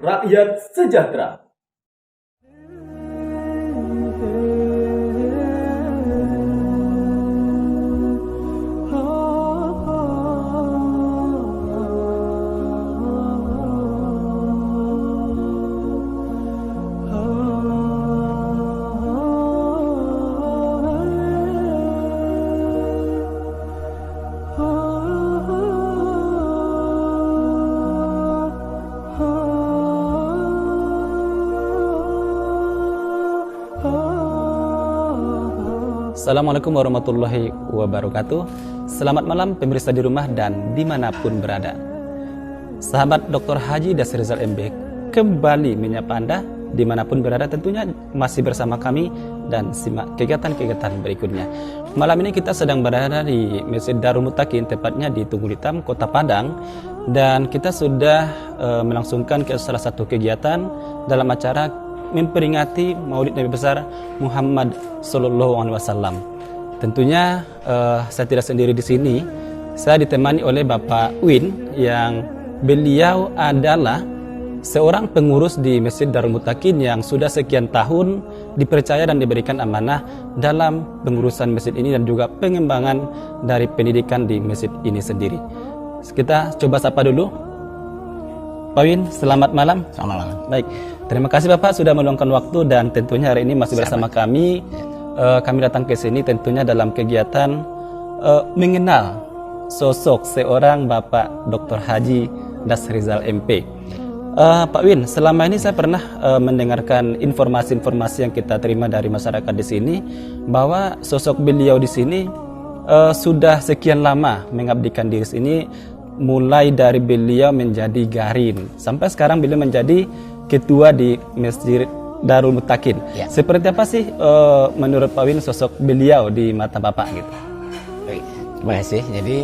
rakyat sejahtera. Assalamualaikum warahmatullahi wabarakatuh. Selamat malam pemirsa di rumah dan dimanapun berada. Sahabat Dr. Haji Dasri Rizal MB kembali menyapa Anda dimanapun berada, tentunya masih bersama kami dan simak kegiatan-kegiatan berikutnya. Malam ini kita sedang berada di Masjid Darul Muttaqin, tepatnya di Tunggul Hitam, Kota Padang, dan kita sudah melangsungkan ke salah satu kegiatan dalam acara memperingati Maulid Nabi besar Muhammad Sallallahu Alaihi Wasallam. Tentunya saya tidak sendiri di sini. Saya ditemani oleh Bapak Win yang beliau adalah seorang pengurus di Masjid Darul Muttaqin yang sudah sekian tahun dipercaya dan diberikan amanah dalam pengurusan masjid ini dan juga pengembangan dari pendidikan di masjid ini sendiri. Kita coba sapa dulu. Pak Win, selamat malam. Selamat malam. Baik, terima kasih Bapak sudah meluangkan waktu dan tentunya hari ini masih bersama kami. Kami datang ke sini tentunya dalam kegiatan mengenal sosok seorang Bapak Dr. Haji Dasri Rizal MP. Pak Win, selama ini saya pernah mendengarkan informasi-informasi yang kita terima dari masyarakat di sini bahwa sosok beliau di sini sudah sekian lama mengabdikan diri sini, mulai dari beliau menjadi garin sampai sekarang beliau menjadi ketua di Masjid Darul Muttaqin. Ya. Seperti apa sih menurut Pak Win sosok beliau di mata Bapak gitu? Baik, terima kasih. Jadi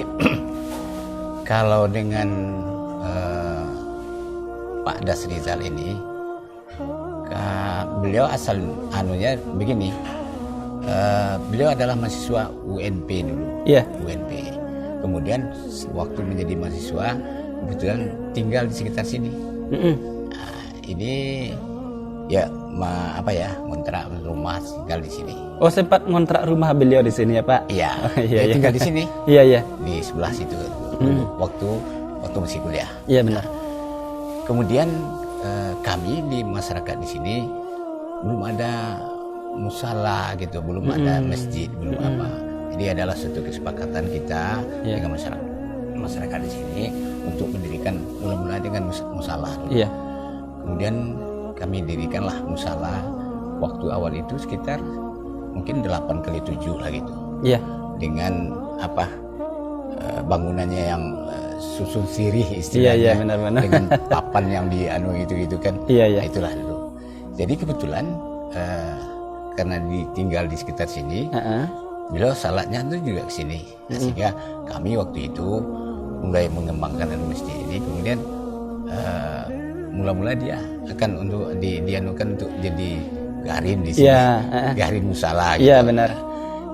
kalau dengan Pak Dasri Rizal ini, beliau asal anunya begini. Beliau adalah mahasiswa UNP dulu. Iya. UNP. Kemudian waktu menjadi mahasiswa kebetulan tinggal di sekitar sini. Nah, ini ya ngontrak rumah tinggal di sini. Oh, sempat ngontrak rumah beliau di sini ya Pak? Iya. Iya, iya. Tinggal di sini. Iya, iya. Di sebelah situ waktu masih kuliah. Iya benar. Kemudian kami di masyarakat di sini belum ada musala gitu, belum ada masjid, belum apa. Jadi adalah suatu kesepakatan kita dengan masyarakat di sini untuk mendirikan mula-mula dengan musala. Iya. Kemudian kami dirikanlah musala. Waktu awal itu sekitar mungkin 8x7 lah gitu. Iya. Dengan bangunannya yang susun sirih istilahnya. Iya, benar-benar. Dengan papan yang di gitu kan. Iya, iya. Nah, itulah dulu. Jadi kebetulan karena ditinggal di sekitar sini, beliau salatnya itu juga ke sini. Nah, sehingga kami waktu itu mulai mengembangkan masjid ini. Kemudian mula-mula dia akan untuk dianukan untuk jadi garin di sini. Garin musala gitu. Iya, benar.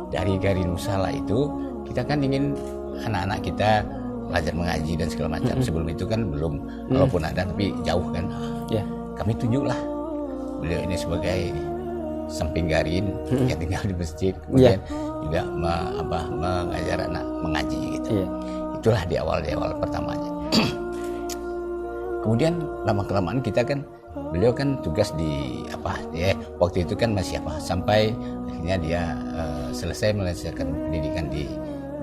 Dari garin musala itu kita kan ingin anak-anak kita belajar mengaji dan segala macam. Sebelum itu kan belum, walaupun ada tapi jauh kan. Iya. Kami tunjuklah beliau ini sebagai samping garin yang tinggal di masjid, kemudian juga mengajar anak mengaji gitu. Itulah di awal pertamanya. Kemudian lama-kelamaan kita kan, beliau kan tugas di waktu itu kan masih sampai akhirnya dia selesai menyelesaikan pendidikan di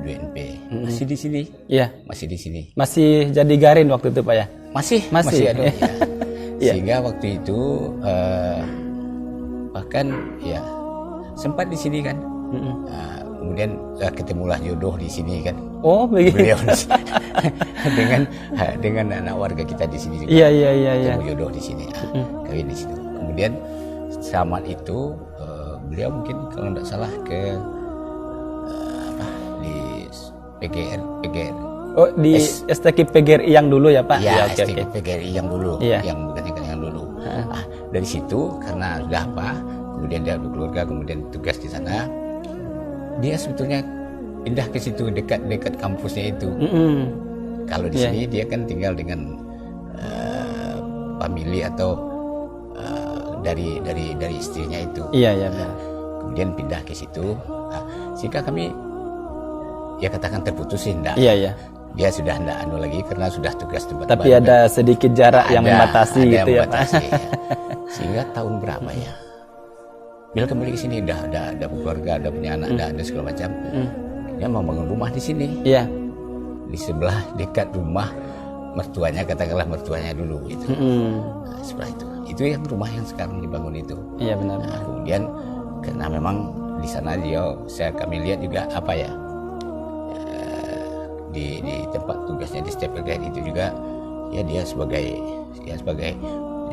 UNP. Masih di sini. Iya. Masih di sini. Masih jadi garin waktu itu Pak ya? Masih ada. Ya. Sehingga waktu itu bahkan ya sempat di sini kan. Kemudian ketemulah jodoh di sini kan. Oh, begitu. Beliau dengan anak warga kita di sini juga. Iya. Ketemu jodoh di sini. Kawin di situ. Kemudian zaman itu beliau mungkin kalau tidak salah ke di PGR. Oh, di STQ PGRI yang dulu ya Pak? Iya, STQ PGRI yang dulu. Yang bukannya yang dulu. Dari situ karena sudah kemudian dia berkeluarga, kemudian tugas di sana. Dia sebetulnya pindah ke situ dekat kampusnya itu. Kalau di sini dia kan tinggal dengan famili atau dari istrinya itu. Iya, benar. Kemudian pindah ke situ. Sehingga kami ya katakan terputusin enggak. Iya. Dia sudah enggak lagi karena sudah tugas tempat Tapi baru. ada sedikit jarak yang membatasi ada gitu yang ya, Pak. membatasi, ya. Sehingga tahun berapa ya? Bila kembali ke sini udah ada keluarga, ada punya anak, ada segala macam. Dia mau bangun rumah di sini. Iya. Di sebelah dekat rumah mertuanya, katakanlah mertuanya dulu gitu. Nah, sebelah itu yang rumah yang sekarang dibangun itu. Iya, benar. Nah, kemudian karena memang di sana kami lihat juga apa ya, di tempat tugasnya di step grade itu juga ya dia sebagai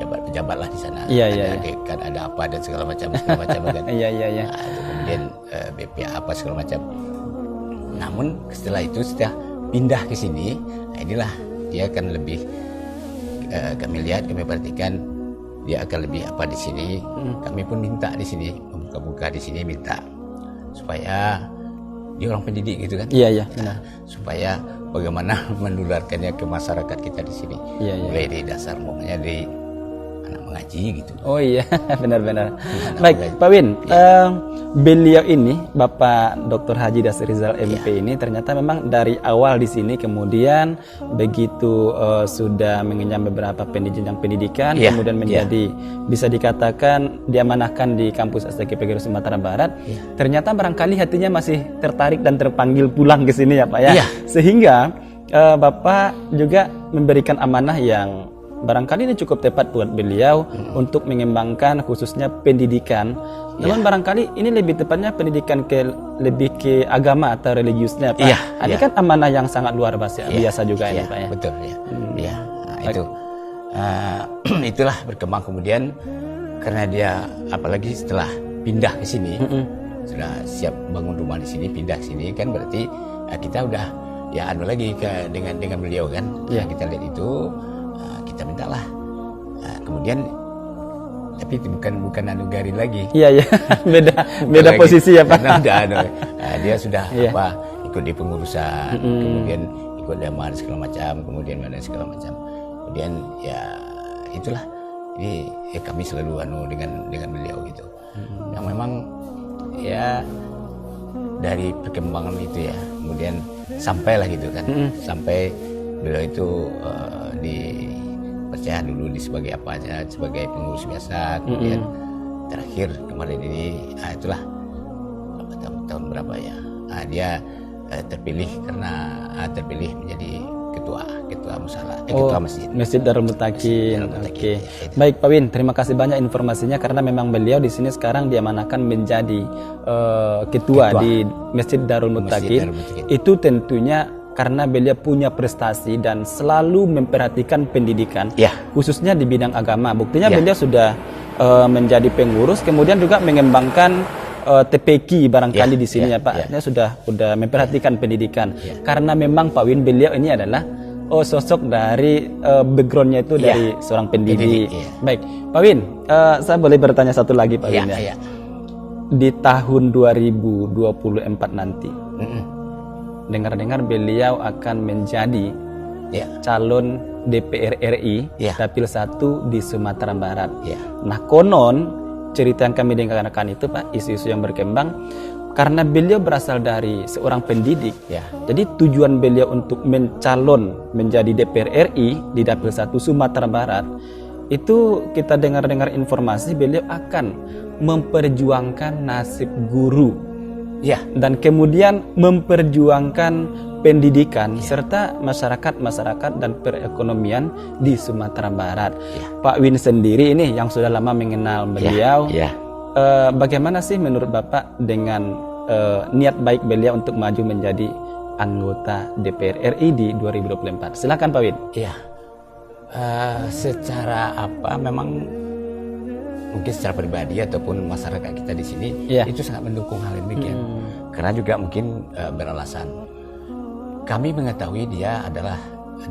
pejabat lah di sana. Iya. Kan ada apa dan segala macam kan. Iya. Nah, itu kemudian BPA apa segala macam. Namun setelah pindah ke sini, nah inilah dia akan lebih kami perhatikan dia akan lebih apa di sini. Kami pun minta di sini, membuka-buka di sini minta supaya dia orang pendidik gitu kan. Iya, benar. Supaya bagaimana menularkannya ke masyarakat kita di sini. Iya. Mulai dari dasar pokoknya dari anak mengaji gitu. Oh iya, benar. Baik, Pak Win, beliau ini Bapak Dr. Haji Dasir Rizal MP ini ternyata memang dari awal di sini, kemudian begitu sudah mengenyam beberapa pendidikan, kemudian menjadi bisa dikatakan diamanahkan di kampus STKPGRI Sumatera Barat. Ternyata barangkali hatinya masih tertarik dan terpanggil pulang ke sini ya Pak ya. Sehingga Bapak juga memberikan amanah yang barangkali ini cukup tepat buat beliau untuk mengembangkan khususnya pendidikan. Namun barangkali ini lebih tepatnya pendidikan lebih ke agama atau religiusnya Pak. Ini kan amanah yang sangat luar biasa juga ini Pak ya. Betul ya. Nah, itu itulah berkembang kemudian karena dia apalagi setelah pindah ke sini sudah siap bangun rumah di sini, pindah ke sini kan berarti kita udah ya lagi dengan beliau kan. Kita lihat itu kita mintalah. Kemudian tapi bukan anugari lagi. Iya. beda posisi ya Pak. Dia sudah ikut di pengurusan, kemudian ikut daman segala macam, kemudian mana segala macam. Kemudian ya itulah. Jadi kami selalu dengan beliau gitu. Yang memang ya dari perkembangan itu ya, kemudian sampailah gitu kan. Sampai beliau itu dipercaya dulu sebagai apa aja, sebagai pengurus biasa, kemudian terakhir kemarin ini itulah tahun berapa ya, dia terpilih menjadi ketua musala, ketua masjid Darul Mutakin. Oke. Baik Pak Win, terima kasih banyak informasinya karena memang beliau di sini sekarang diamanahkan menjadi ketua di Masjid Darul Mutakin. Itu tentunya karena beliau punya prestasi dan selalu memperhatikan pendidikan, khususnya di bidang agama. Buktinya beliau sudah menjadi pengurus, kemudian juga mengembangkan TPQ barangkali di sini ya Pak. Dia sudah memperhatikan pendidikan. Karena memang Pak Win beliau ini adalah sosok dari backgroundnya itu dari seorang pendidik. Baik, Pak Win, saya boleh bertanya satu lagi Pak Win ya. Di tahun 2024 nanti. Dengar-dengar beliau akan menjadi calon DPR RI Dapil 1 di Sumatera Barat. Nah konon cerita yang kami dengarkan itu Pak, isu-isu yang berkembang karena beliau berasal dari seorang pendidik. Jadi tujuan beliau untuk mencalon menjadi DPR RI di Dapil 1 Sumatera Barat itu kita dengar-dengar informasi beliau akan memperjuangkan nasib guru. Dan kemudian memperjuangkan pendidikan serta masyarakat dan perekonomian di Sumatera Barat. Pak Win sendiri ini yang sudah lama mengenal beliau, bagaimana sih menurut Bapak dengan niat baik beliau untuk maju menjadi anggota DPR RI di 2024? Silakan Pak Win. Secara apa memang mungkin secara pribadi ataupun masyarakat kita di sini itu sangat mendukung hal demikian. Karena juga mungkin beralasan kami mengetahui dia adalah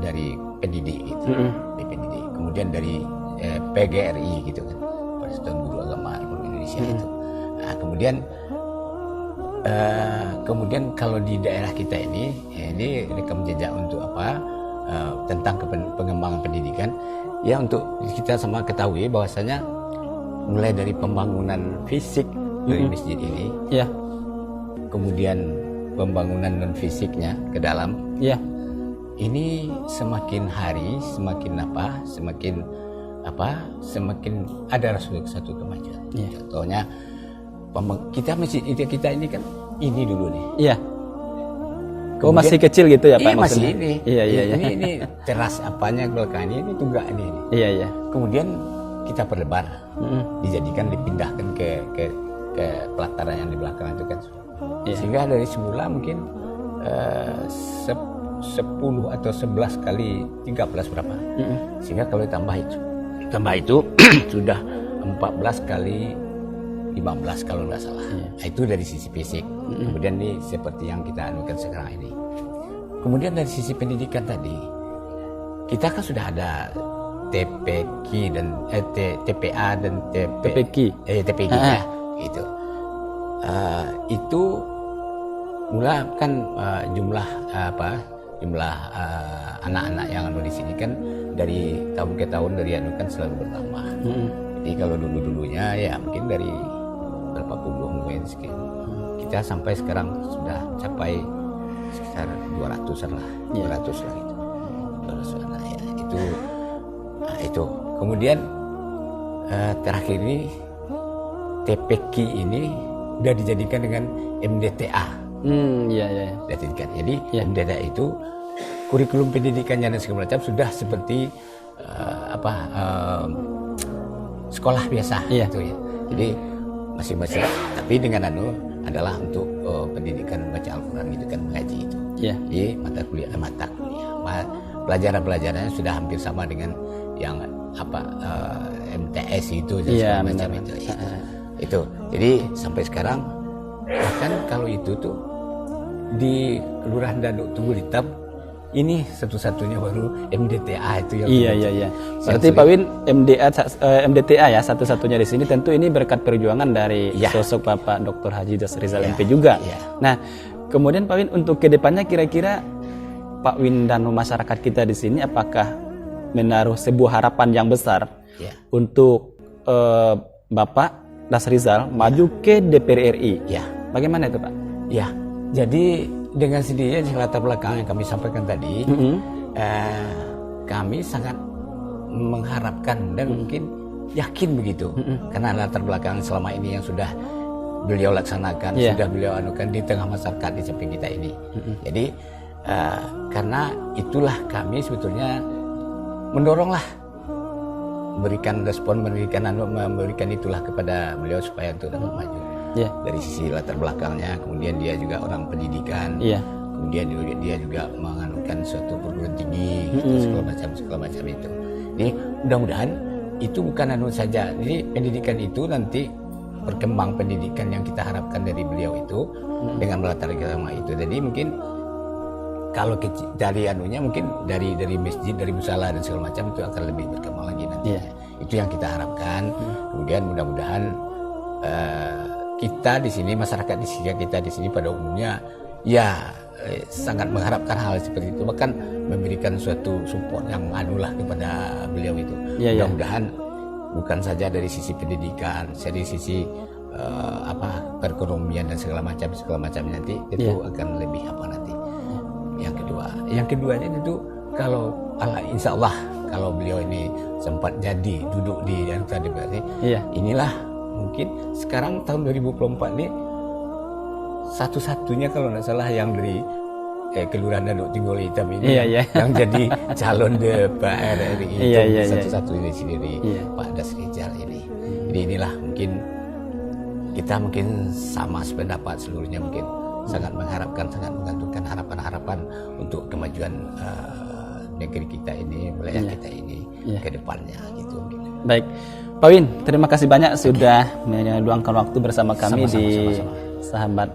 dari pendidik gitu, dari pendidik. Kemudian dari PGRI gitu kan, Persatuan Guru Agama Republik Indonesia itu. Nah, kemudian kalau di daerah kita ini rekam jejak untuk apa tentang pengembangan pendidikan. Ya, untuk kita sama ketahui bahwasanya mulai dari pembangunan fisik dari masjid ini, Ya. kemudian pembangunan non fisiknya ke dalam, Ya. ini semakin hari semakin ada satu kemajuan. Ya. Contohnya kita masjid kita ini kan ini dulu nih. Iya. Oh, masih kecil gitu ya Pak? Iya, masih maksudnya? ini. Iya, iya, iya. Ini teras apanya belakang ini tunggak ini. Iya, iya. Kemudian kita perlebar, dijadikan dipindahkan ke pelataran yang di belakang itu kan. Iya. Sehingga dari semula mungkin 10 atau 11 kali 13 berapa. Sehingga kalau tambah itu sudah 14 kali 15 kalau nggak salah. Nah, itu dari sisi fisik. Kemudian ini seperti yang kita anukan sekarang ini. Kemudian dari sisi pendidikan tadi, kita kan sudah ada TPQ dan TPA dan TPQ ya, gitu. Itu mula kan jumlah anak-anak yang anu di sini kan dari tahun ke tahun dari anu kan selalu bertambah. Jadi kalau dulunya ya mungkin dari berapa puluh mungkin sekian. Kita sampai sekarang sudah capai sekitar 200-an lah, 200 lah gitu. 200 anak ya. Itu. Kemudian terakhir ini TPQ ini udah dijadikan dengan MDTA. Iya. Dijadikan. Jadi MDTA itu kurikulum pendidikannya dan segala macam sudah seperti sekolah biasa gitu ya. Jadi masing-masing, tapi dengan adalah untuk pendidikan baca Al-Quran gitu kan, mengaji itu. Jadi mata kuliah pelajaran-pelajarannya sudah hampir sama dengan yang MTS itu dan segala macam itu. Itu. Jadi sampai sekarang bahkan kalau itu tuh di Kelurahan Daduk Tunggul Hitam ini satu-satunya baru MDTA itu yang Iya. Berarti Pak Win MDTA ya satu-satunya di sini. Tentu ini berkat perjuangan dari sosok Bapak Dr. Haji Rizal MP juga. Nah, kemudian Pak Win untuk kedepannya kira-kira Pak Win dan masyarakat kita di sini apakah menaruh sebuah harapan yang besar untuk Bapak Rizal maju ke DPR RI? Bagaimana itu Pak? Ya, jadi dengan sendirinya di latar belakang yang kami sampaikan tadi, kami sangat mengharapkan dan mungkin yakin begitu, karena latar belakang selama ini yang sudah beliau laksanakan, sudah beliau anukan di tengah masyarakat di samping kita ini. Jadi karena itulah kami sebetulnya mendoronglah, memberikan respon, memberikan itulah kepada beliau supaya untuk dapat maju. Dari sisi latar belakangnya, kemudian dia juga orang pendidikan, kemudian dia juga menganukan suatu perguruan tinggi, segala macam itu. Jadi mudah-mudahan itu bukan saja. Jadi pendidikan itu nanti berkembang pendidikan yang kita harapkan dari beliau itu dengan melatar belakang itu. Jadi mungkin kalau dari mungkin dari masjid, dari musala dan segala macam itu akan lebih berkembang lagi nanti. Itu yang kita harapkan. Kemudian mudah-mudahan kita di sini, masyarakat di sini, kita di sini pada umumnya sangat mengharapkan hal seperti itu, bahkan memberikan suatu support yang anulah kepada beliau itu. Mudah-mudahan bukan saja dari sisi pendidikan, dari sisi perekonomian dan segala macam nanti itu akan lebih nanti. Yang keduanya itu kalau insya Allah kalau beliau ini sempat jadi duduk di yang tadi berarti inilah mungkin sekarang tahun 2024 ini satu-satunya kalau tidak salah yang dari Kelurahan Daduk Tunggul Hitam ini yang jadi calon DPR RI itu satu-satunya di sini Pak Rizal ini. Jadi inilah mungkin kita sama sependapat seluruhnya, mungkin sangat mengharapkan, sangat menggantungkan harapan-harapan untuk kemajuan negeri kita ini, wilayah kita ini ke depannya gitu. Baik. Pak Win, terima kasih banyak sudah meluangkan waktu bersama kami di Sahabat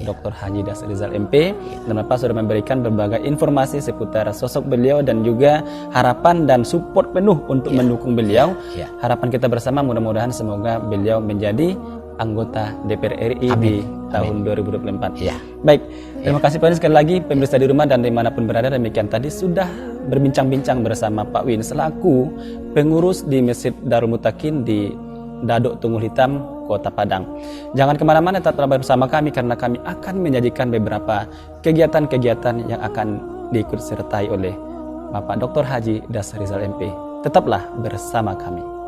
Dr. Haji Rizal MP, dan Bapak sudah memberikan berbagai informasi seputar sosok beliau dan juga harapan dan support penuh untuk mendukung beliau. Harapan kita bersama mudah-mudahan semoga beliau menjadi anggota DPR RI Amin. di tahun 2024. Iya. Baik, terima kasih Pak Win sekali lagi, pemirsa di rumah dan dimanapun berada. Demikian tadi sudah berbincang-bincang bersama Pak Win selaku pengurus di Masjid Darul Mutakin di Dadok Tunggul Hitam, Kota Padang. Jangan kemana-mana, tetap bersama kami karena kami akan menyajikan beberapa kegiatan-kegiatan yang akan diikut sertai oleh Bapak Dr. Haji Das Rizal MP. Tetaplah bersama kami.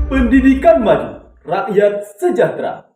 Pendidikan maju, rakyat sejahtera.